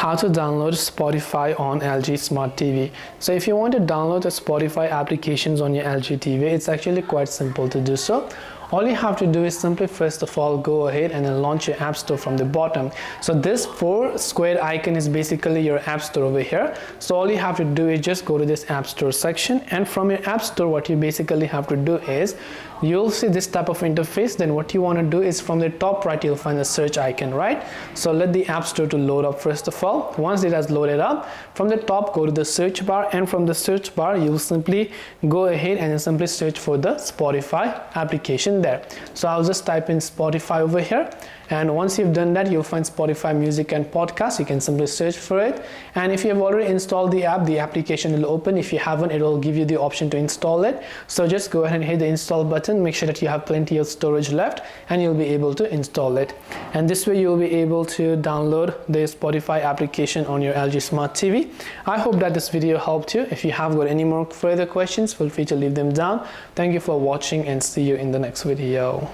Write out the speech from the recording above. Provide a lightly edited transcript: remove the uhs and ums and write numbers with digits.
how to download Spotify on LG Smart TV. So if you want to download the Spotify applications on your LG TV, it's actually quite simple to do so. All you have to do is simply first of all go ahead and then launch your app store from the bottom. So this 4 square icon is basically your app store over here. So all you have to do is just go to this app store section, and from your app store what you basically have to do is you'll see this type of interface. Then what you want to do is from the top right you'll find the search icon, right? So let the app store to load up first of all. Once it has loaded up, from the top go to the search bar, and from the search bar you'll simply go ahead and simply search for the Spotify application there. So I'll just type in Spotify over here, and once you've done that you'll find Spotify Music and Podcast. You can simply search for it, and if you have already installed the app, the application will open. If you haven't, it will give you the option to install it. So just go ahead and hit the install button. Make sure that you have plenty of storage left, and you'll be able to install it. And this way you'll be able to download the Spotify application on your LG Smart TV. I hope that this video helped you. If you have got any more further questions, feel free to leave them down. Thank you for watching, and see you in the next video.